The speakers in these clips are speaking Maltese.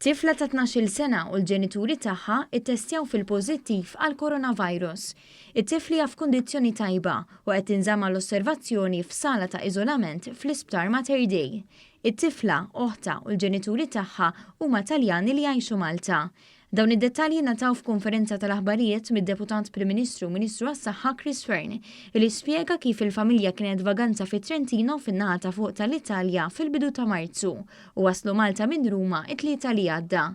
Tifla ta' 12 sena u l-ġenituri tagħha ttestjaw fil-pożittiv għall-coronavirus. It-tifli hija f'kundizzjoni tajba u qed tinżamm għall-osservazzjoni f'sala ta' iżolament fl-Isptar Mater Dei. It-tifla, oħta u l-ġenituri tagħha huma Taljani li jgħixu Malta. Dawn id-dettalji nataw f'konferenza tal-aħbarijiet mid-Deputat Prim Ministru Ministru tas-Saħħa Chris Fearne li spjega kif il-familja kienet vaganza fit-Trentino fin-naħa ta' fuq tal-Italja fil-bidu ta' Marzu u waslu Malta minn Ruma it-Tlieta li għadda.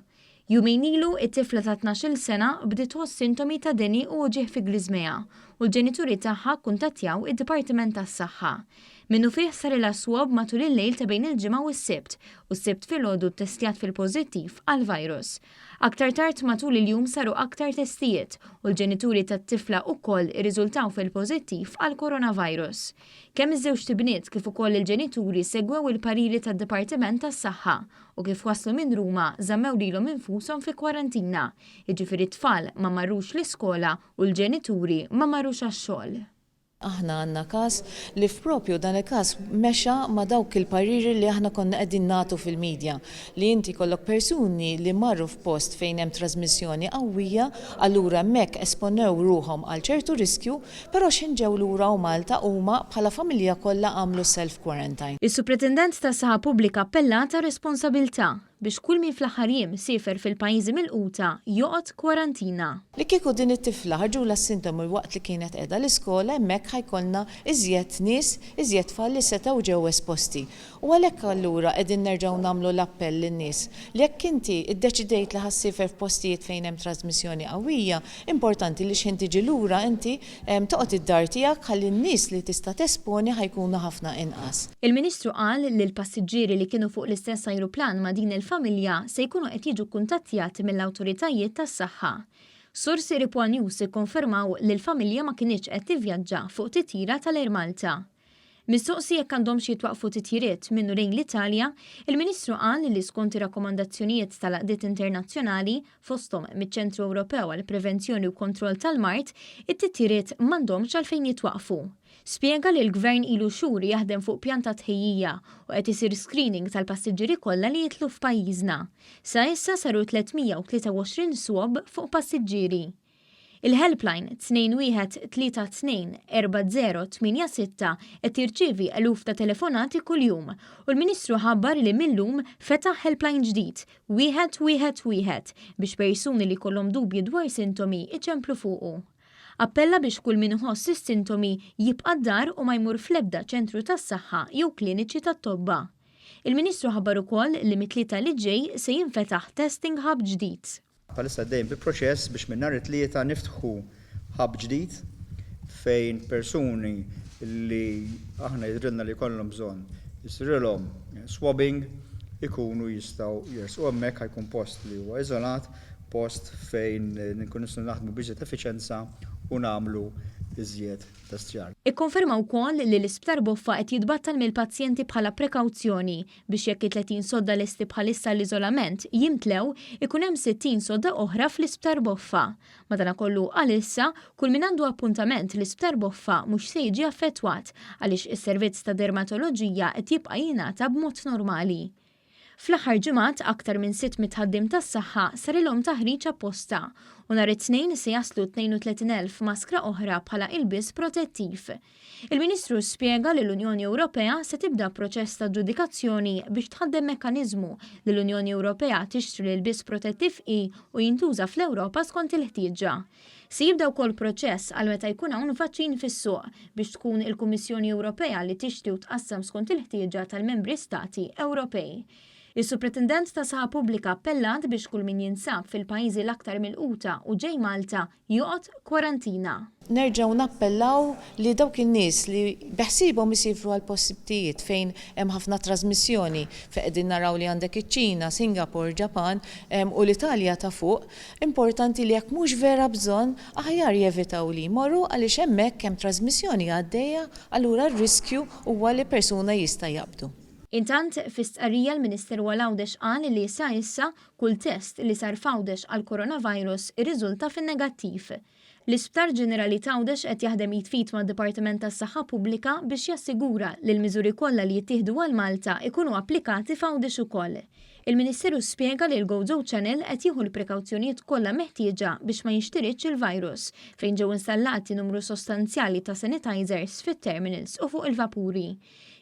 Jumejn ilu it-tifla ta' 12 sena bdiet tħoss sintomi ta' deni u ġieħ fi gliżmejha u l-ġenituri tagħha kuntattjaw id-Dipartiment tas-Saħħa. Minnu fih sar il-swab matul il-lejl ta' bejn il-Ġimgħa u s-Sibt u s-Sibt filgħodu ttestjat fil-pożittiv għall-virus. Aktar tard matul il-jum saru aktar testijiet u l-ġenituri tat-tifla wkoll irriżultaw fil-pożittiv għall-coronavirus. Kemm iż-żewġ tibniet kif ukoll il-ġenituri segwew il-pariri tad-Dipartiment tas-Saħħa u kif waslu minn Ruma żammew lilhom infushom fi kwarantina. Jiġifieri t-tfal ma marrux l-iskola u l-ġenituri ma marrux għax-xogħol. Aħna għandna każ li f'propju dan il-każ mexa ma' dawk il-pariri li aħna konna qegħdin nagħtu fil-medja li inti kollok persuni li marru f'post fejn hemm trasmissjoni qawwija, allura hemmhekk esponew ruhom għal ċertu riskju, però x'inġew lura u Malta huma bħala familja kollha għamlu self-quarantine. Is-Supretendent tas-Saħħa Pubblika appellata responsabilità biex kull min fl-aħħar jiem sifer fil-pajjiżi mill-quta joqgħod kwarantina. Li kieku din it-tifla ħarġula s-sintomi waqt li kienet qiegħda l-iskola hemmhekk ħajkollna iżjed nies, iżjed tfal li setgħu ġew esposti. U għalhekk allura qegħdin nerġgħu nagħmlu l-appell lin-nies li jekk inti iddeċidejt li ħassifer f'postijiet fejn hemm trasmissjoni qawwija, importanti li x'inti tiġi lura inti toqgħod id-dar tiegħek ħalli n-nies li tista' tesponi ħajkunu ħafna inqas. Il-Ministru qal li l-passiġġieri li kienu fuq l-istess ajruplan ma' din il-familja se jkunu qed jiġu kuntattjati mill-awtoritajiet tas-saħħa. Sorsi Ripwa News ikkonfermaw li l-familja ma kinitx qed tivvjaġġa fuq titjira tal-Air Malta. Mistoqsi jekk għandhomx jitwaqfu titjiriet minnu lejn l-Italja, il-Ministru qal li skont ir-rakkomandazzjonijiet tal-Għaqdiet internazzjonali fosthom miċ-Ċentru Ewropew għall Prevenzjoni u Kontroll tal-Mart, it-titjiriet m'għandhomx għalfejn jitwaqfu. Spjega li l-Gvern ilu xhur jaħdem fuq pjanta tħejjija u qed isir screening tal-passiġġieri kollha li jitlu f'pajjiżna. Sa issa saru 323 swab fuq passiġġieri. Il-helpline 21324086 qed tirċievi eluf ta' telefonati kuljum u l-Ministru ħabbar li millum fetaħ helpline ġdid 111 biex persuni li kollhom dubji dwar sintomi iċemplu fuqu. Appella biex kull min iħoss is-sintomi jibqa' d-dar u ma jmur fl-ebda ċentru tas-saħħa jew kliniċi tat-tobba. Il-Ministru ħabbar ukoll li mit-Tlieta li ġej se jinfetaħ testing hub ġdid. Palissa dejjem bi proċess biex minn nhar it-Tlieta niftħu hub ġdid fejn persuni li aħna jidrilna li jkollhom bżonn jisrilhom swabbing ikunu jistgħu jersu hemmhekk ħajkun post li huwa iżolat, post fejn nkunu nistgħu naħdmu biżżejjed effiċjenza u nagħmlu iżjed testjar. Ikkonferma wkoll li l-Isptar Boffa qed jitbattal mill-pazjenti bħala prekawzjoni biex jekk 30 sodda lesti bħalissa l-iżolament jimtlew ikun hemm 60 sodda oħra fl-Isptar Boffa. Madankollu għalissa kull min għandu appuntament l-Isptar Boffa mhux se jiġi affettwat għaliex is-servizz ta' dermatoloġija qed jibqa' jingħata b'mod normali. Fl-aħħar ġimgħat aktar minn 600 ħaddiem tas-saħħa sarilhom taħriġ apposta u nhar it-tnejn se jaslu 32,000 maskra oħra bħala ilbies protettiv. Il-Ministru spjega li l-Unjoni Ewropea se tibda proċess ta' ġudikazzjoni biex tħaddem mekkaniżmu li l-Unjoni Ewropea tixtri l-ilbies protettiv u jintuża fl-Ewropa skont il-ħtieġa. Se jibda wkoll proċess għal meta jkun hawn vaċċin fis-suq biex tkun il-Kummissjoni Ewropea li tixtri u tqassam skont il-ħtieġa tal-Membri Stati Ewropej. Is-Supretendent tas-Saħħa Pubblika appellat biex kull min jinsab fil-pajjiżi l-aktar mill-quta u ġej Malta joqgħod kwarantina. Nerġgħu nappellaw li dawk in-nies li beħsiebhom isifru għal postijiet fejn hemm ħafna trasmissjoni fejn qegħdin naraw li għandek iċ-Ċina, Singapore, Ġapan u l-Italja ta' fuq, importanti li jekk mhux vera bżonn aħjar jevitaw li jmorru għaliex hemmhekk hemm trasmissjoni għaddejja allura r-riskju huwa li persuna jista' jaqbdu. Intant, fi-stqarrija l-Ministeru għal-Għawdex qal li sa issa kull test li sar f'Għawdex għall-coronavirus irriżulta fin-negattiv. L-Isptar Ġenerali Tgħawdex qed jaħdem jitfit mad-Dipartiment tas-Saħħa Pubblika biex jassigura li l-miżuri kollha li jittieħdu għal Malta ikunu applikati f'Għawdex ukoll. Il-Ministeru spjega li l-Go Channel qed jieħu l-prekawzjonijiet kollha meħtieġa biex ma jinxtiritx il-virus fejn ġew installati numru sostanzjali ta' sanitizers fit-terminals u fuq il-vapuri.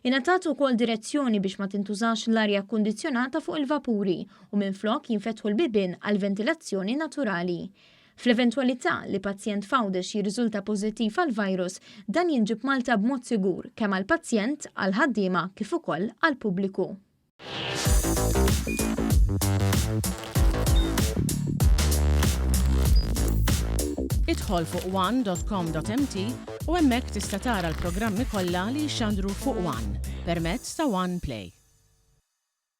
Ingħatat ukoll direzzjoni biex ma tintużax l-arja kkundizzjonata fuq il-vapuri u minflok jinfetħu l-bibien għal ventilazzjoni naturali. Fl-eventwalità li pazjent f'Għawdex jirriżulta pożittiv għall-virus, dan jinġib Malta b'mod sigur kemm għall-pazjent, għall-ħaddiema kif ukoll għall-pubbliku. Idħol fuq one.com.mt u hemmhekk tista' tara l-programmi kollha li jxandru fuq One permezz ta' One Play.